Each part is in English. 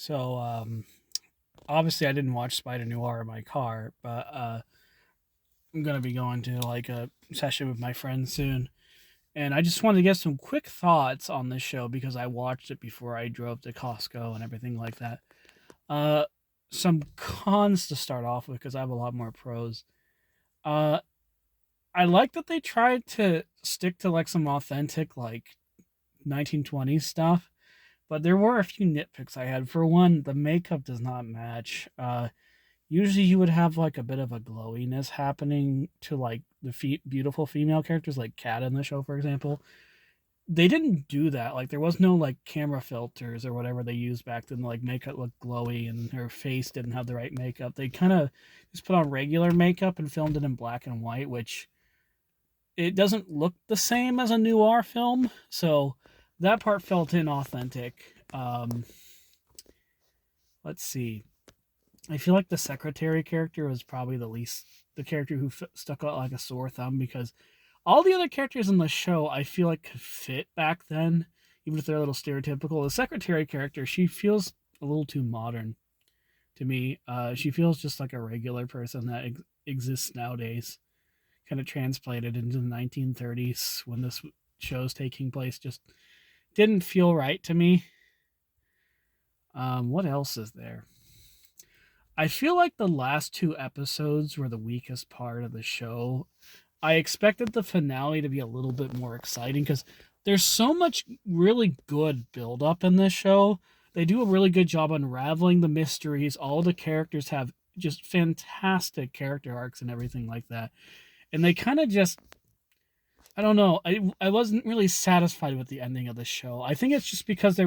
So, obviously, I didn't watch Spider-Noir in my car, but I'm gonna be going to like a session with my friends soon, and I just wanted to get some quick thoughts on this show because I watched it before I drove to Costco and everything like that. Uh, some cons to start off with because I have a lot more pros. Uh, I like that they tried to stick to like some authentic like 1920s stuff, but there were a few nitpicks I had. For one, the makeup does not match. Usually you would have like a bit of a glowiness happening to like the beautiful female characters like Kat in the show, for example. They didn't do that. Like there was no like camera filters or whatever they used back then to like make it look glowy, and her face didn't have the right makeup. They kind of just put on regular makeup and filmed it in black and white, which it doesn't look the same as a noir film. So that part felt inauthentic. Let's see. I feel like the secretary character was probably the character who stuck out like a sore thumb, because all the other characters in the show I feel like could fit back then, even if they're a little stereotypical. The secretary character, she feels a little too modern to me. She feels just like a regular person that exists nowadays, kind of transplanted into the 1930s when this show's taking place. Just didn't feel right to me. What else is there? I feel like the last two episodes were the weakest part of the show. I expected the finale to be a little bit more exciting because there's so much really good build up in this show. They do a really good job unraveling the mysteries. All the characters have just fantastic character arcs and everything like that. And they kind of just, I don't know, I wasn't really satisfied with the ending of the show. I think it's just because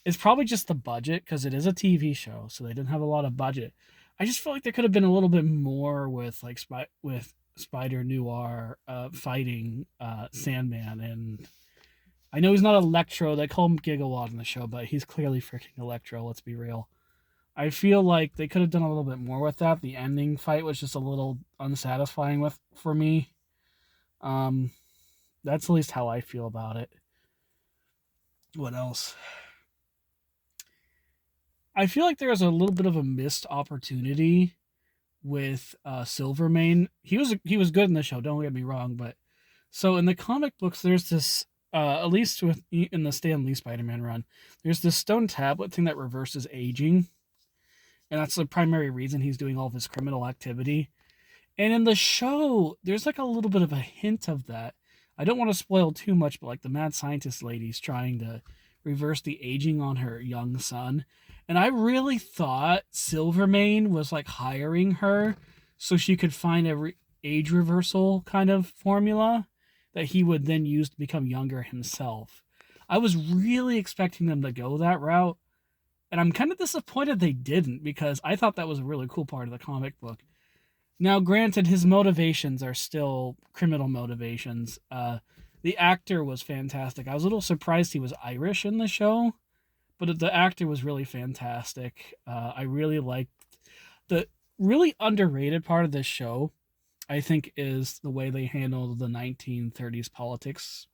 it's probably just the budget, because it is a TV show, so they didn't have a lot of budget. I just feel like there could have been a little bit more with like with Spider Noir fighting Sandman, and I know he's not Electro. They call him Gigawatt in the show, but he's clearly freaking Electro. Let's be real. I feel like they could have done a little bit more with that. The ending fight was just a little unsatisfying with for me. Um, that's at least how I feel about it. What else? I feel like there was a little bit of a missed opportunity with Silvermane. He was good in the show. Don't get me wrong, but so in the comic books, there's this at least in the Stan Lee Spider-Man run, there's this stone tablet thing that reverses aging, and that's the primary reason he's doing all of his criminal activity. And in the show, there's like a little bit of a hint of that. I don't want to spoil too much, but like the mad scientist lady's trying to reverse the aging on her young son. And I really thought Silvermane was like hiring her so she could find age reversal kind of formula that he would then use to become younger himself. I was really expecting them to go that route, and I'm kind of disappointed they didn't, because I thought that was a really cool part of the comic book. Now, granted, his motivations are still criminal motivations. The actor was fantastic. I was a little surprised he was Irish in the show, but the actor was really fantastic. I really liked the really underrated part of this show. I think is the way they handled the 1930s politics.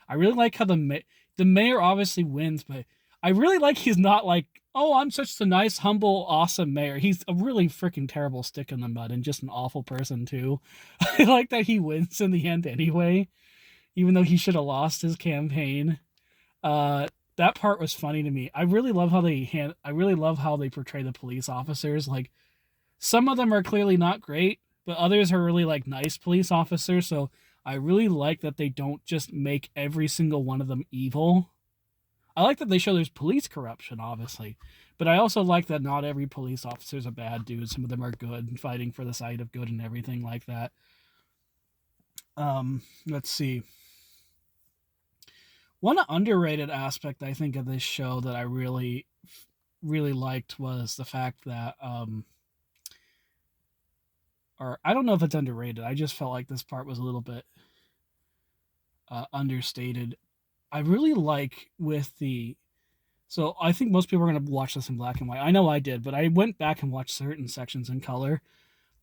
I really like how the mayor obviously wins, but I really like he's not like, oh, I'm such a nice, humble, awesome mayor. He's a really freaking terrible stick in the mud and just an awful person too. I like that he wins in the end anyway, even though he should have lost his campaign. Uh, that part was funny to me. I really love how they portray the police officers. Like some of them are clearly not great, but others are really like nice police officers. So I really like that they don't just make every single one of them evil. I like that they show there's police corruption, obviously, but I also like that not every police officer is a bad dude. Some of them are good and fighting for the side of good and everything like that. Let's see. One underrated aspect I think of this show that I really liked was the fact that or I don't know if it's underrated. I just felt like this part was a little bit understated. I really like with the so I think most people are going to watch this in black and white. I know I did, but I went back and watched certain sections in color.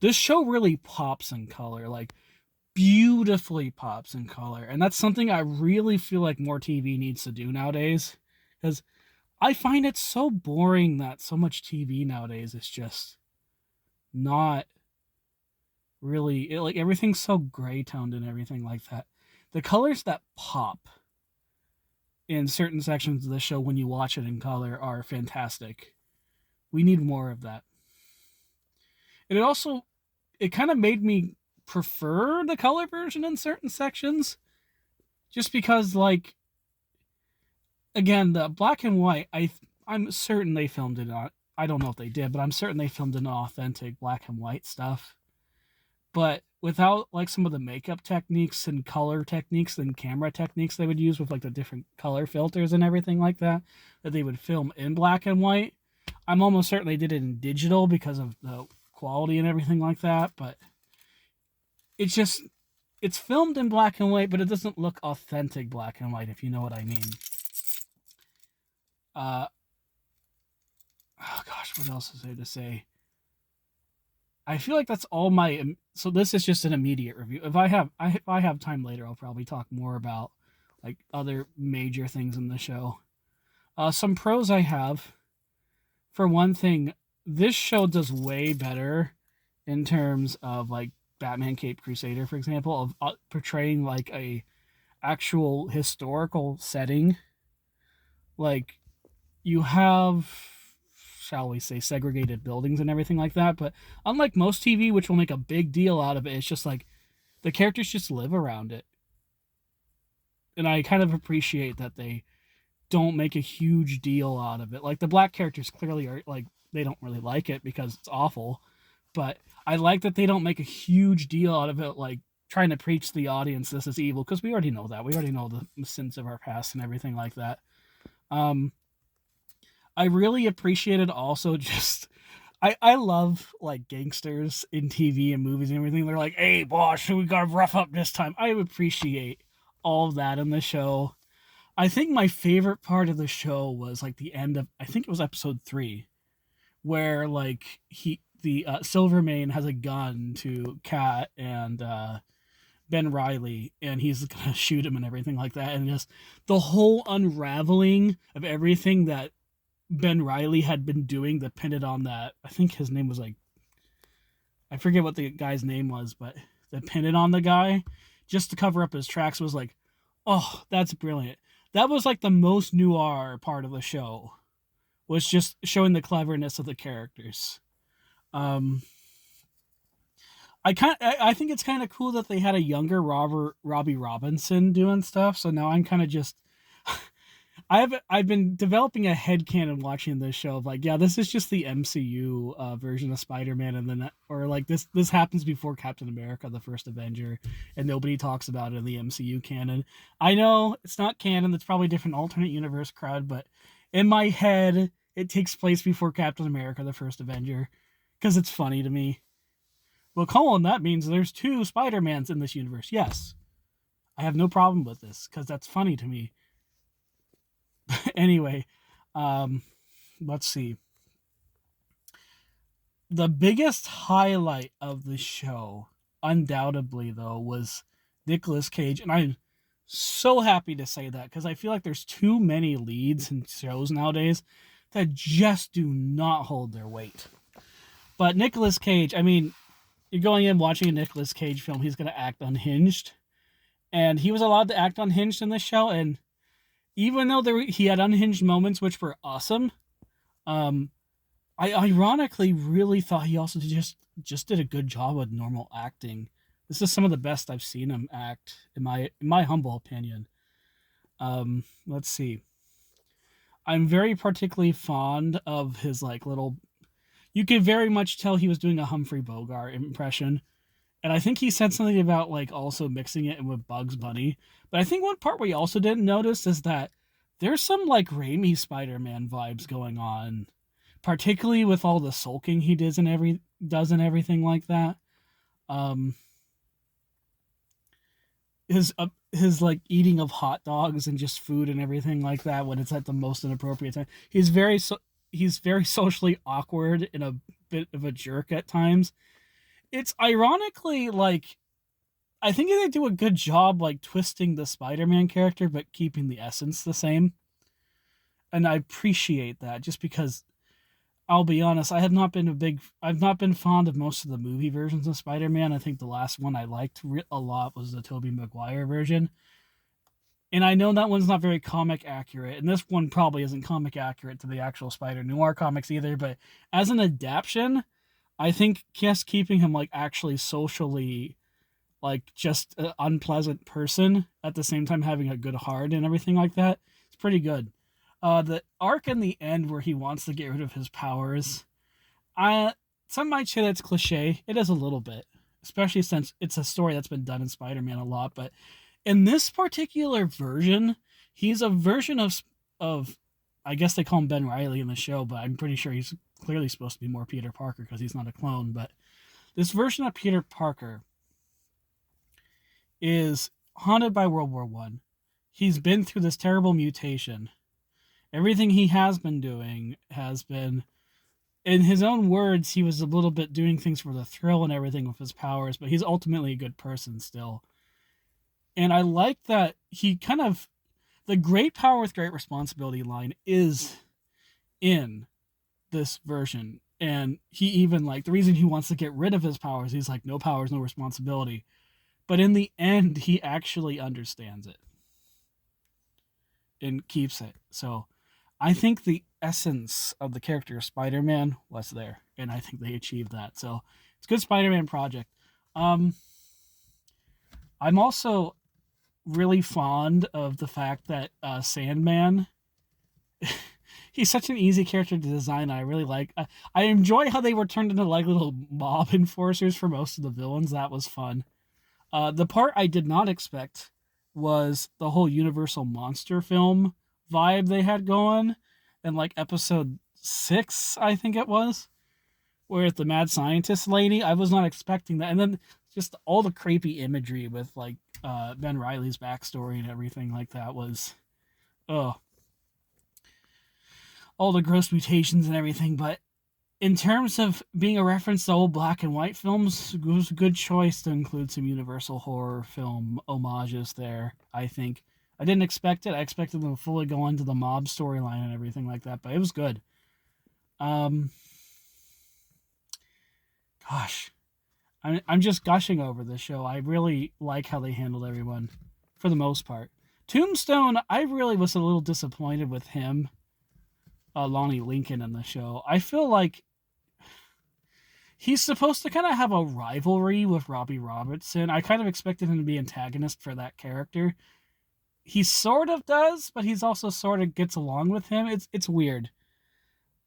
This show really pops in color, like beautifully pops in color, and that's something I really feel like more TV needs to do nowadays. Because I find it so boring that so much TV nowadays is just not really like everything's so gray toned and everything like that. The colors that pop in certain sections of the show when you watch it in color are fantastic. We need more of that. And it kind of made me prefer the color version in certain sections just because like again, the black and white, I'm certain they filmed it on. I don't know if they did, but I'm certain they filmed an authentic black and white stuff. But without like some of the makeup techniques and color techniques and camera techniques they would use with like the different color filters and everything like that they would film in black and white, I'm almost certain they did it in digital because of the quality and everything like that. But it's just it's filmed in black and white, but it doesn't look authentic black and white, if you know what I mean. Uh, oh gosh, what else is there to say? I feel like that's all my. So this is just an immediate review. If I have time later, I'll probably talk more about like other major things in the show. Some pros I have. For one thing, this show does way better in terms of like Batman Cape Crusader, for example, of portraying like a actual historical setting. Like you have, shall we say, segregated buildings and everything like that. But unlike most TV, which will make a big deal out of it, it's just like the characters just live around it. And I kind of appreciate that they don't make a huge deal out of it. Like the black characters clearly are like, they don't really like it because it's awful. But I like that they don't make a huge deal out of it, like trying to preach to the audience this is evil, because we already know that. We already know the sins of our past and everything like that. Um, I really appreciated also just I love like gangsters in TV and movies and everything. They're like, "Hey, boss, we gotta rough up this time." I appreciate all of that in the show. I think my favorite part of the show was like the end of I think it was episode 3, where like the Silvermane has a gun to Kat and Ben Riley, and he's gonna shoot him and everything like that, and just the whole unraveling of everything that Ben Riley had been doing depended on that. I think his name was like I forget what the guy's name was, but depended on the guy just to cover up his tracks was like, oh, that's brilliant. That was like the most noir part of the show. Was just showing the cleverness of the characters. Um, I think it's kind of cool that they had a younger Robbie Robinson doing stuff. So now I'm kind of just I've been developing a headcanon watching this show of like, yeah, this is just the MCU version of Spider-Man, and then or like this happens before Captain America, the first Avenger, and nobody talks about it in the MCU canon. I know it's not canon; it's probably a different alternate universe crowd, but in my head, it takes place before Captain America, the first Avenger, because it's funny to me. Well, Colin, that means there's 2 Spider-Mans in this universe. Yes, I have no problem with this because that's funny to me. Anyway, um, let's see. The biggest highlight of the show, undoubtedly, though, was Nicolas Cage. And I'm so happy to say that because I feel like there's too many leads in shows nowadays that just do not hold their weight. But Nicolas Cage, I mean, you're going in watching a Nicolas Cage film, he's going to act unhinged. And he was allowed to act unhinged in this show, and even though he had unhinged moments which were awesome, I ironically really thought he also just did a good job with normal acting. This is some of the best I've seen him act in my humble opinion. Let's see. I'm very particularly fond of his like little. You could very much tell he was doing a Humphrey Bogart impression. And I think he said something about like also mixing it in with Bugs Bunny. But I think one part we also didn't notice is that there's some like Raimi Spider-Man vibes going on, particularly with all the sulking he does and everything like that. Um, his like eating of hot dogs and just food and everything like that when it's at the most inappropriate time. He's very socially awkward and a bit of a jerk at times. It's ironically like I think they do a good job like twisting the Spider-Man character but keeping the essence the same. and I appreciate that just because I'll be honest, I've not been fond of most of the movie versions of Spider-Man. I think the last one I liked a lot was the Tobey Maguire version. And I know that one's not very comic accurate, and this one probably isn't comic accurate to the actual Spider-Noir comics either, but as an adaptation, I think just keeping him like actually socially like just an unpleasant person at the same time having a good heart and everything like that, it's pretty good. The arc in the end where he wants to get rid of his powers, I some might say that's cliche. It is a little bit, especially since it's a story that's been done in Spider-Man a lot. But in this particular version, he's a version of I guess they call him Ben Riley in the show, but I'm pretty sure he's clearly supposed to be more Peter Parker because he's not a clone. But this version of Peter Parker is haunted by World War One. He's been through this terrible mutation. Everything he has been doing has been, in his own words, he was a little bit doing things for the thrill and everything with his powers, but he's ultimately a good person still. And I like that he kind of, the great power with great responsibility line is in this version. And he even, like, the reason he wants to get rid of his powers, he's like, no powers, no responsibility. But in the end, he actually understands it and keeps it. So I think the essence of the character of Spider-Man was there, and I think they achieved that. So it's a good Spider-Man project. I'm also really fond of the fact that Sandman, he's such an easy character to design. I really like. I enjoy how they were turned into like little mob enforcers for most of the villains. That was fun. The part I did not expect was the whole Universal monster film vibe they had going in like episode 6, I think it was, where the mad scientist lady. I was not expecting that. And then just all the creepy imagery with like Ben Riley's backstory and everything like that was, oh, all the gross mutations and everything. But in terms of being a reference to old black and white films, it was a good choice to include some Universal horror film homages there, I think. I didn't expect it. I expected them to fully go into the mob storyline and everything like that, but it was good. Gosh, I'm just gushing over this show. I really like how they handled everyone, for the most part. Tombstone, I really was a little disappointed with him, Lonnie Lincoln, in the show. I feel like he's supposed to kind of have a rivalry with Robbie Robertson. I kind of expected him to be antagonist for that character. He sort of does, but he's also sort of gets along with him. It's weird.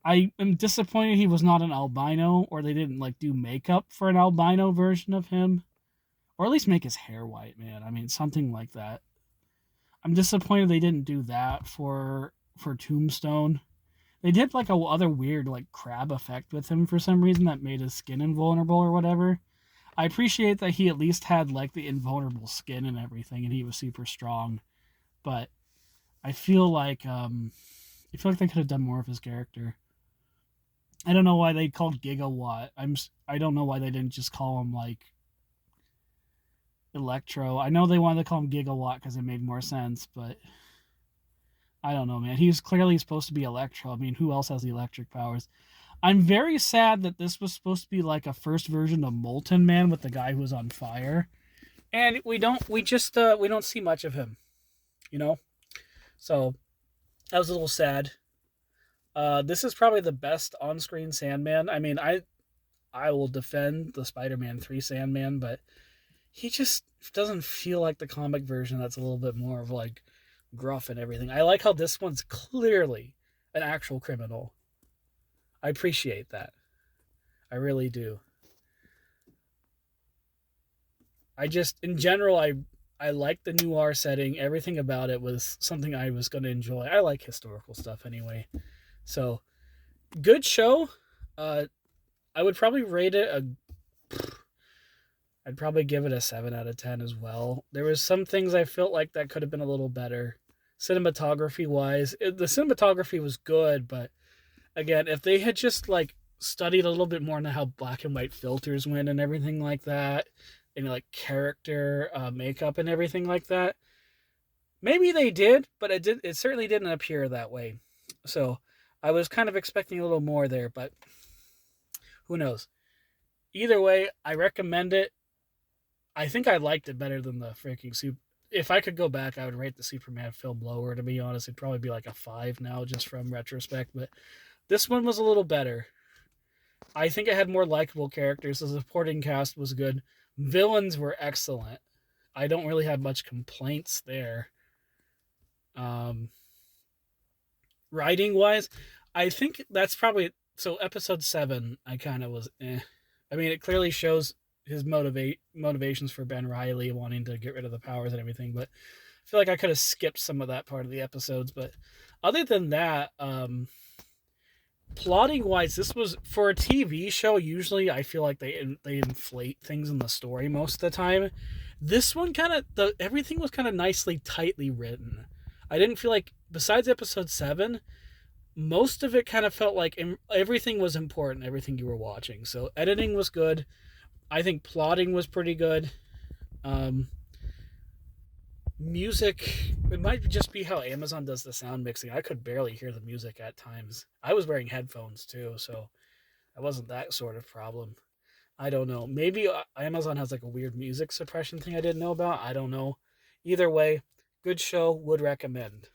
I am disappointed he was not an albino, or they didn't like do makeup for an albino version of him, or at least make his hair white, man. I mean, something like that. I'm disappointed they didn't do that for Tombstone. They did like a other weird like crab effect with him for some reason that made his skin invulnerable or whatever. I appreciate that he at least had like the invulnerable skin and everything, and he was super strong. But I feel like they could have done more of his character. I don't know why they called Gigawatt. I don't know why they didn't just call him like Electro. I know they wanted to call him Gigawatt because it made more sense, but I don't know, man. He's clearly supposed to be Electro. I mean, who else has the electric powers? I'm very sad that this was supposed to be like a first version of Molten Man with the guy who was on fire, and we don't see much of him, you know. So that was a little sad. This is probably the best on-screen Sandman. I mean, I will defend the Spider-Man 3 Sandman, but he just doesn't feel like the comic version. That's a little bit more of like gruff and everything. I like how this one's clearly an actual criminal. I appreciate that. I really do. I just, in general, I like the noir setting. Everything about it was something I was going to enjoy. I like historical stuff anyway. So, good show. I would probably rate it I'd probably give it a 7 out of 10 as well. There was some things I felt like that could have been a little better. Cinematography wise, the cinematography was good, but again, if they had just like studied a little bit more on how black and white filters went and everything like that, and like character makeup and everything like that, maybe they did, but it certainly didn't appear that way. So I was kind of expecting a little more there, but who knows? Either way, I recommend it. I think I liked it better than the freaking super. If I could go back, I would rate the Superman film lower. To be honest, it'd probably be like a 5 now, just from retrospect. But this one was a little better. I think it had more likable characters. The supporting cast was good. Villains were excellent. I don't really have much complaints there. Um, Writing wise, I think that's probably so. Episode 7, I kind of was. I mean, it clearly shows his motivations for Ben Riley wanting to get rid of the powers and everything, but I feel like I could have skipped some of that part of the episodes. But other than that, plotting wise, this was for a TV show. Usually, I feel like they inflate things in the story most of the time. This one kind of the everything was kind of nicely tightly written. I didn't feel like besides episode 7, most of it kind of felt like everything was important, everything you were watching. So editing was good. I think plotting was pretty good. Um, Music, it might just be how Amazon does the sound mixing. I could barely hear the music at times. I was wearing headphones too, so that wasn't that sort of problem. I don't know. Maybe Amazon has like a weird music suppression thing I didn't know about. I don't know. Either way, good show, would recommend.